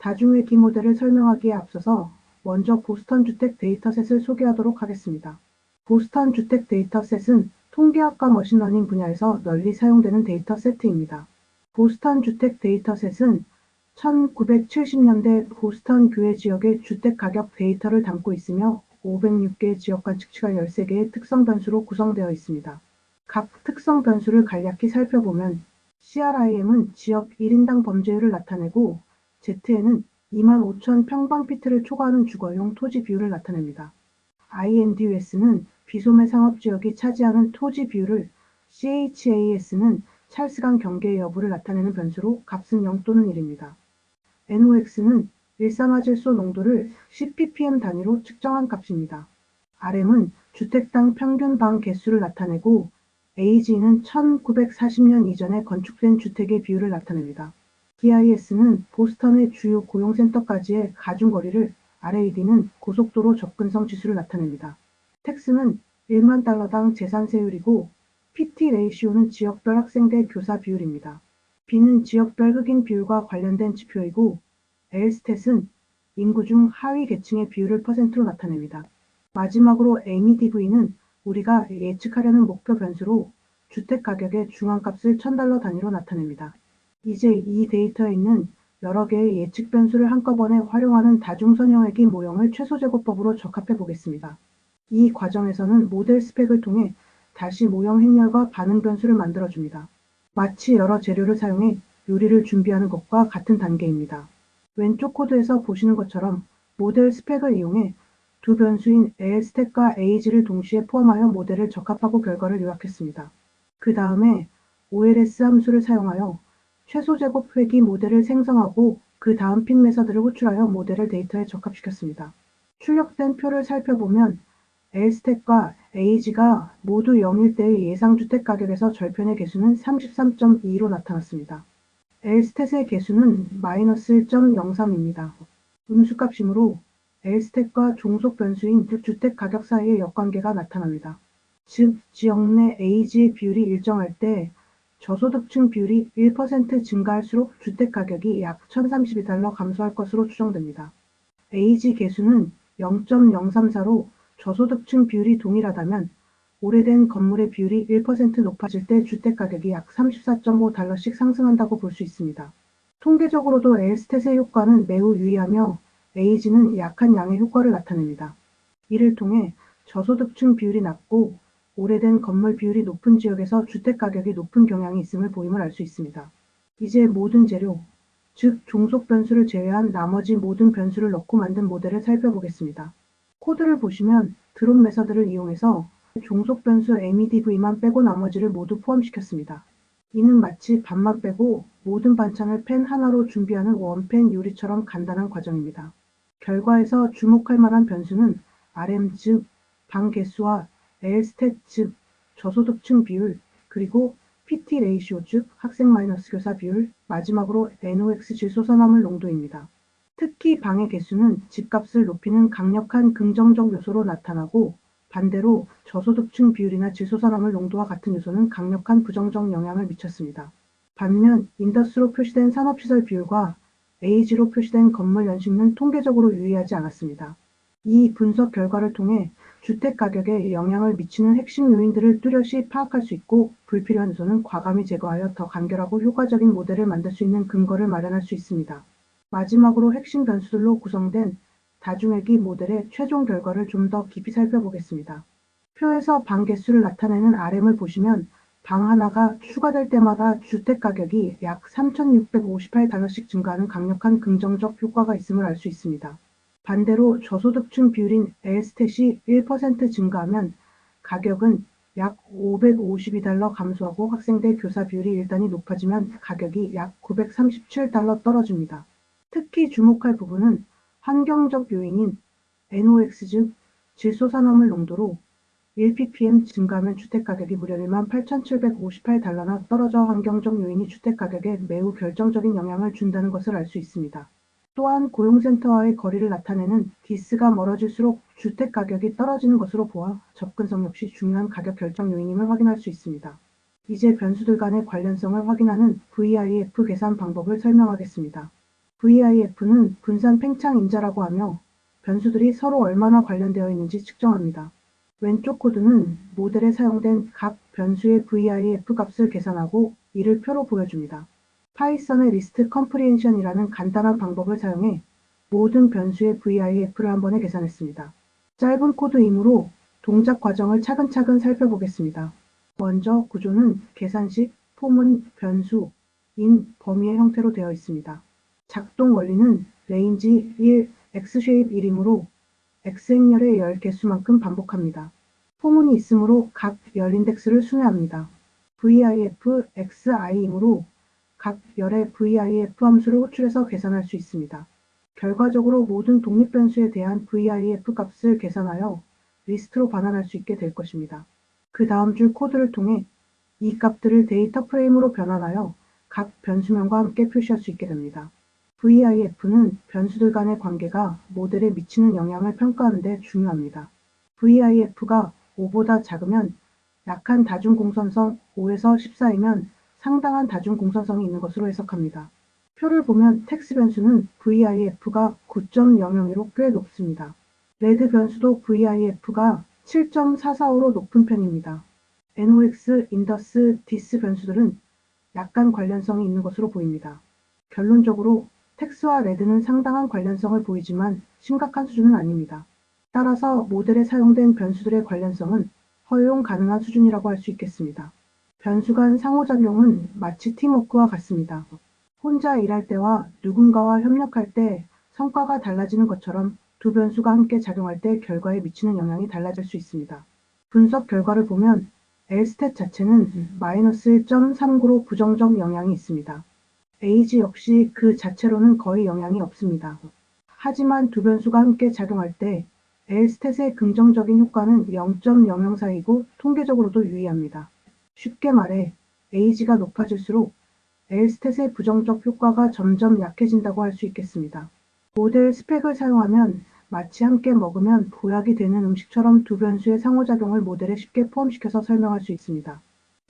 다중회귀 모델을 설명하기에 앞서서 먼저 보스턴 주택 데이터셋을 소개하도록 하겠습니다. 보스턴 주택 데이터셋은 통계학과 머신러닝 분야에서 널리 사용되는 데이터세트입니다. 보스턴 주택 데이터셋은 1970년대 보스턴 교외 지역의 주택 가격 데이터를 담고 있으며 506개의 지역 관측치가 13개의 특성 변수로 구성되어 있습니다. 각 특성 변수를 간략히 살펴보면 CRIM은 지역 1인당 범죄율을 나타내고 ZN은 25,000 평방피트를 초과하는 주거용 토지 비율을 나타냅니다. INDUS는 비소매 상업지역이 차지하는 토지 비율을, CHAS는 찰스강 경계 여부를 나타내는 변수로 값은 0 또는 1입니다. NOx는 일산화질소 농도를 CPPM 단위로 측정한 값입니다. RM은 주택당 평균 방 개수를 나타내고 AG는 1940년 이전에 건축된 주택의 비율을 나타냅니다. GIS는 보스턴의 주요 고용센터까지의 가중거리를, RAD는 고속도로 접근성 지수를 나타냅니다. 텍스는 1만 달러당 재산세율이고 PT 레이시오는 지역별 학생대 교사 비율입니다. B는 지역별 흑인 비율과 관련된 지표이고 L스탯은 인구 중 하위 계층의 비율을 퍼센트로 나타냅니다. 마지막으로 MEDV는 우리가 예측하려는 목표 변수로 주택 가격의 중앙값을 $1,000 단위로 나타냅니다. 이제 이 데이터에 있는 여러 개의 예측 변수를 한꺼번에 활용하는 다중선형회귀 모형을 최소제곱법으로 적합해 보겠습니다. 이 과정에서는 모델 스펙을 통해 다시 모형 행렬과 반응 변수를 만들어줍니다. 마치 여러 재료를 사용해 요리를 준비하는 것과 같은 단계입니다. 왼쪽 코드에서 보시는 것처럼 모델 스펙을 이용해 두 변수인 L스탯과 AG를 동시에 포함하여 모델을 적합하고 결과를 요약했습니다. 그 다음에 OLS 함수를 사용하여 최소제곱 회귀 모델을 생성하고 그 다음 핀 메서드를 호출하여 모델을 데이터에 적합시켰습니다. 출력된 표를 살펴보면 L스탯과 AG가 모두 0일 때의 예상주택 가격에서 절편의 개수는 33.2로 나타났습니다. L스탯의 개수는 마이너스 1.03입니다. 음수값이므로 L스탯과 종속 변수인 주택 가격 사이의 역관계가 나타납니다. 즉, 지역 내 AG의 비율이 일정할 때 저소득층 비율이 1% 증가할수록 주택 가격이 약 $1,032 감소할 것으로 추정됩니다. AG 개수는 0.034로 저소득층 비율이 동일하다면 오래된 건물의 비율이 1% 높아질 때 주택 가격이 약 $34.5씩 상승한다고 볼 수 있습니다. 통계적으로도 L스탯의 효과는 매우 유의하며 AG는 약한 양의 효과를 나타냅니다. 이를 통해 저소득층 비율이 낮고 오래된 건물 비율이 높은 지역에서 주택 가격이 높은 경향이 있음을 보임을 알 수 있습니다. 이제 모든 재료, 즉 종속 변수를 제외한 나머지 모든 변수를 넣고 만든 모델을 살펴보겠습니다. 코드를 보시면 드롭 메서드를 이용해서 종속 변수 MEDV만 빼고 나머지를 모두 포함시켰습니다. 이는 마치 밥만 빼고 모든 반찬을 팬 하나로 준비하는 원팬 요리처럼 간단한 과정입니다. 결과에서 주목할 만한 변수는 RM 즉 방 개수와 L스탯 즉 저소득층 비율, 그리고 PT 레이시오 즉 학생 마이너스 교사 비율, 마지막으로 NOx 질소산화물 농도입니다. 특히 방의 개수는 집값을 높이는 강력한 긍정적 요소로 나타나고 반대로 저소득층 비율이나 질소산화물 농도와 같은 요소는 강력한 부정적 영향을 미쳤습니다. 반면 인더스로 표시된 산업시설 비율과 AG로 표시된 건물 연식은 통계적으로 유의하지 않았습니다. 이 분석 결과를 통해 주택 가격에 영향을 미치는 핵심 요인들을 뚜렷이 파악할 수 있고 불필요한 요소는 과감히 제거하여 더 간결하고 효과적인 모델을 만들 수 있는 근거를 마련할 수 있습니다. 마지막으로 핵심 변수들로 구성된 다중회귀 모델의 최종 결과를 좀 더 깊이 살펴보겠습니다. 표에서 방 개수를 나타내는 RM을 보시면 방 하나가 추가될 때마다 주택 가격이 약 $3,658씩 증가하는 강력한 긍정적 효과가 있음을 알 수 있습니다. 반대로 저소득층 비율인 L스탯이 1% 증가하면 가격은 약 $552 감소하고 학생대 교사 비율이 1단위 높아지면 가격이 약 $937 떨어집니다. 특히 주목할 부분은 환경적 요인인 NOx 즉 질소산화물 농도로 1ppm 증가하면 주택 가격이 무려 18,758달러나 떨어져 환경적 요인이 주택 가격에 매우 결정적인 영향을 준다는 것을 알 수 있습니다. 또한 고용센터와의 거리를 나타내는 디스가 멀어질수록 주택 가격이 떨어지는 것으로 보아 접근성 역시 중요한 가격 결정 요인임을 확인할 수 있습니다. 이제 변수들 간의 관련성을 확인하는 VREF 계산 방법을 설명하겠습니다. VIF는 분산 팽창 임자라고 하며 변수들이 서로 얼마나 관련되어 있는지 측정합니다. 왼쪽 코드는 모델에 사용된 각 변수의 VIF 값을 계산하고 이를 표로 보여줍니다. 파이썬의 리스트 컴프리헨션이라는 간단한 방법을 사용해 모든 변수의 VIF를 한 번에 계산했습니다. 짧은 코드이므로 동작 과정을 차근차근 살펴보겠습니다. 먼저 구조는 계산식, 폼은 변수, 인 범위의 형태로 되어 있습니다. 작동 원리는 range 1, xShape 1이므로 x행열의 열 개수만큼 반복합니다. 포문이 있으므로 각 열 인덱스를 순회합니다. VIF xi이므로 각 열의 VIF 함수를 호출해서 계산할 수 있습니다. 결과적으로 모든 독립변수에 대한 VIF 값을 계산하여 리스트로 반환할 수 있게 될 것입니다. 그 다음 줄 코드를 통해 이 값들을 데이터 프레임으로 변환하여 각 변수명과 함께 표시할 수 있게 됩니다. VIF는 변수들 간의 관계가 모델에 미치는 영향을 평가하는 데 중요합니다. VIF가 5보다 작으면 약한 다중공선성, 5에서 14이면 상당한 다중공선성이 있는 것으로 해석합니다. 표를 보면 텍스 변수는 VIF가 9.002로 꽤 높습니다. 레드 변수도 VIF가 7.445로 높은 편입니다. NOx, 인더스, 디스 변수들은 약간 관련성이 있는 것으로 보입니다. 결론적으로 텍스와 레드는 상당한 관련성을 보이지만 심각한 수준은 아닙니다. 따라서 모델에 사용된 변수들의 관련성은 허용 가능한 수준이라고 할 수 있겠습니다. 변수 간 상호작용은 마치 팀워크와 같습니다. 혼자 일할 때와 누군가와 협력할 때 성과가 달라지는 것처럼 두 변수가 함께 작용할 때 결과에 미치는 영향이 달라질 수 있습니다. 분석 결과를 보면 L스탯 자체는 마이너스 1.39로 부정적 영향이 있습니다. age 역시 그 자체로는 거의 영향이 없습니다. 하지만 두 변수가 함께 작용할 때 L스탯의 긍정적인 효과는 0.004이고 통계적으로도 유의합니다. 쉽게 말해 age가 높아질수록 L스탯의 부정적 효과가 점점 약해진다고 할 수 있겠습니다. 모델 스펙을 사용하면 마치 함께 먹으면 보약이 되는 음식처럼 두 변수의 상호작용을 모델에 쉽게 포함시켜서 설명할 수 있습니다.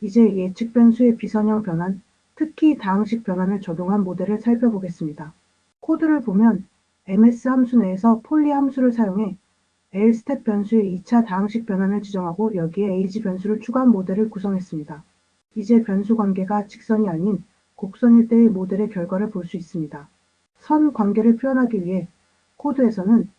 이제 예측 변수의 비선형 변환, 특히 다항식 변환을 적용한 모델을 살펴보겠습니다. 코드를 보면 ms 함수 내에서 폴리 함수를 사용해 L스탯 변수의 2차 다항식 변환을 지정하고 여기에 age 변수를 추가한 모델을 구성했습니다. 이제 변수 관계가 직선이 아닌 곡선일 때의 모델의 결과를 볼 수 있습니다. 선 관계를 표현하기 위해 코드에서는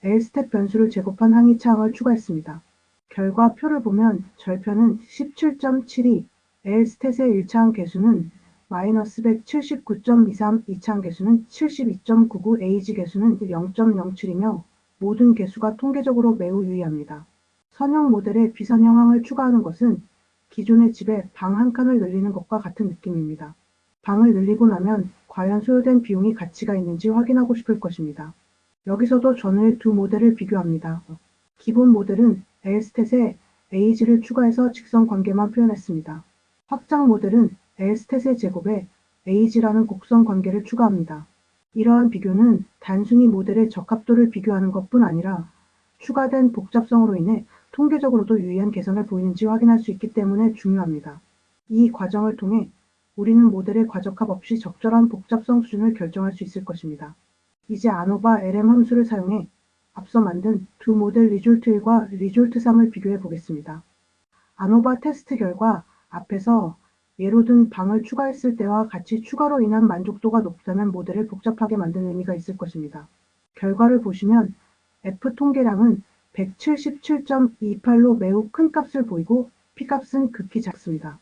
L스탯 변수를 제곱한 항이차항을 추가했습니다. 결과 표를 보면 절편은 17.72, L스탯의 1차항 개수는 마이너스 179.23, 2차항 개수는 72.99, age 개수는 0.07이며 모든 개수가 통계적으로 매우 유의합니다. 선형 모델에 비선형항을 추가하는 것은 기존의 집에 방 한 칸을 늘리는 것과 같은 느낌입니다. 방을 늘리고 나면 과연 소요된 비용이 가치가 있는지 확인하고 싶을 것입니다. 여기서도 전후의 두 모델을 비교합니다. 기본 모델은 L스탯에 age를 추가해서 직선 관계만 표현했습니다. 확장 모델은 L스탯의 제곱에 age라는 곡선 관계를 추가합니다. 이러한 비교는 단순히 모델의 적합도를 비교하는 것뿐 아니라 추가된 복잡성으로 인해 통계적으로도 유의한 개선을 보이는지 확인할 수 있기 때문에 중요합니다. 이 과정을 통해 우리는 모델의 과적합 없이 적절한 복잡성 수준을 결정할 수 있을 것입니다. 이제 아노바 LM 함수를 사용해 앞서 만든 두 모델 리졸트 1과 리졸트 3을 비교해 보겠습니다. 아노바 테스트 결과 앞에서 예로 든 방을 추가했을 때와 같이 추가로 인한 만족도가 높다면 모델을 복잡하게 만드는 의미가 있을 것입니다. 결과를 보시면 F 통계량은 177.28로 매우 큰 값을 보이고 P값은 극히 작습니다.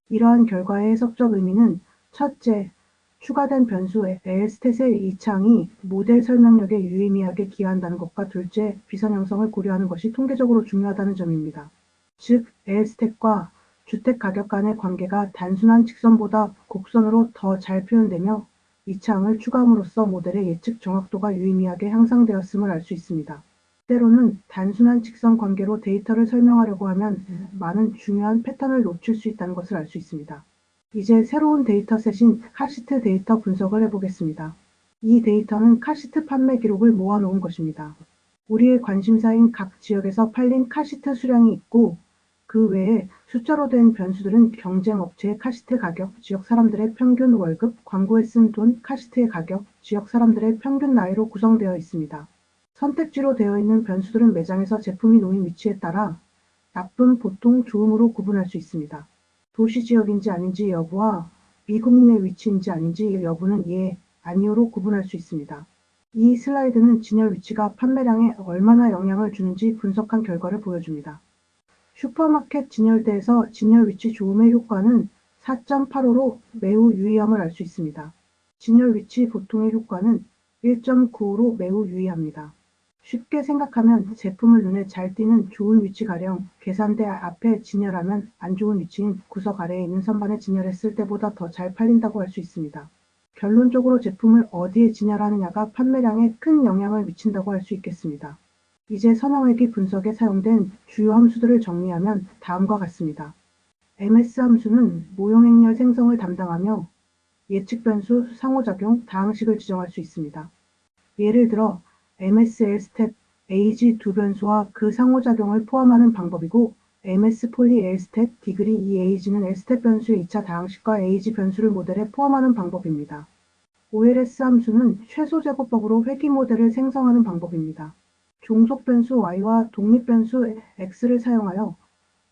이러한 결과의 해석적 의미는 첫째, 추가된 변수 L스탯의 2차항이 모델 설명력에 유의미하게 기여한다는 것과 둘째, 비선 형성을 고려하는 것이 통계적으로 중요하다는 점입니다. 즉, L스탯과 주택 가격 간의 관계가 단순한 직선보다 곡선으로 더 잘 표현되며 2차항을 추가함으로써 모델의 예측 정확도가 유의미하게 향상되었음을 알 수 있습니다. 때로는 단순한 직선 관계로 데이터를 설명하려고 하면 많은 중요한 패턴을 놓칠 수 있다는 것을 알 수 있습니다. 이제 새로운 데이터셋인 카시트 데이터 분석을 해보겠습니다. 이 데이터는 카시트 판매 기록을 모아놓은 것입니다. 우리의 관심사인 각 지역에서 팔린 카시트 수량이 있고 그 그 외에 숫자로 된 변수들은 경쟁 업체의 카시트 가격, 지역 사람들의 평균 월급, 광고에 쓴 돈, 카시트의 가격, 지역 사람들의 평균 나이로 구성되어 있습니다. 선택지로 되어 있는 변수들은 매장에서 제품이 놓인 위치에 따라 나쁨, 보통, 좋음으로 구분할 수 있습니다. 도시 지역인지 아닌지 여부와 미국 내 위치인지 아닌지 여부는 예, 아니오로 구분할 수 있습니다. 이 슬라이드는 진열 위치가 판매량에 얼마나 영향을 주는지 분석한 결과를 보여줍니다. 슈퍼마켓 진열대에서 진열 위치 좋음의 효과는 4.85로 매우 유의함을 알 수 있습니다. 진열 위치 보통의 효과는 1.95로 매우 유의합니다. 쉽게 생각하면 제품을 눈에 잘 띄는 좋은 위치 가령 계산대 앞에 진열하면 안 좋은 위치인 구석 아래에 있는 선반에 진열했을 때보다 더 잘 팔린다고 할 수 있습니다. 결론적으로 제품을 어디에 진열하느냐가 판매량에 큰 영향을 미친다고 할 수 있겠습니다. 이제 선형외기 분석에 사용된 주요 함수들을 정리하면 다음과 같습니다. ms 함수는 모형행렬 생성을 담당하며 예측 변수, 상호작용, 다항식을 지정할 수 있습니다. 예를 들어 MSL 스텝 age 두 변수와 그 상호작용을 포함하는 방법이고 ms 폴리 L 스텝 디그리 이 age는 L 스텝 변수의 2차 다항식과 age 변수를 모델에 포함하는 방법입니다. OLS 함수는 최소 제곱법으로 회귀 모델을 생성하는 방법입니다. 종속 변수 y와 독립 변수 x를 사용하여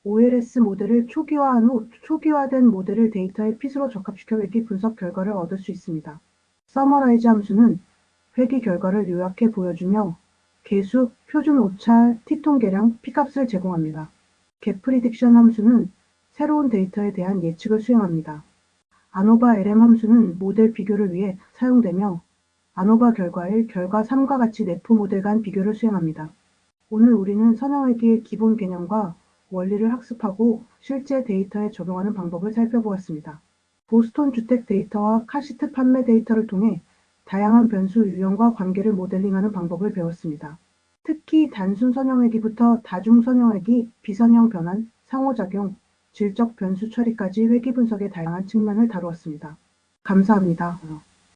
OLS 모델을 초기화한 후 초기화된 모델을 데이터의 핏으로 적합시켜 회귀 분석 결과를 얻을 수 있습니다. 서머라이즈 함수는 회귀 결과를 요약해 보여주며 개수, 표준 오차, t통 계량, p값을 제공합니다. getPrediction 함수는 새로운 데이터에 대한 예측을 수행합니다. ANOVA LM 함수는 모델 비교를 위해 사용되며 ANOVA 결과 1, 결과 3과 같이 네프 모델 간 비교를 수행합니다. 오늘 우리는 선형회귀의 기본 개념과 원리를 학습하고 실제 데이터에 적용하는 방법을 살펴보았습니다. 보스턴 주택 데이터와 카시트 판매 데이터를 통해 다양한 변수 유형과 관계를 모델링하는 방법을 배웠습니다. 특히 단순 선형회귀부터 다중 선형회귀, 비선형 변환, 상호작용, 질적 변수 처리까지 회귀 분석의 다양한 측면을 다루었습니다. 감사합니다.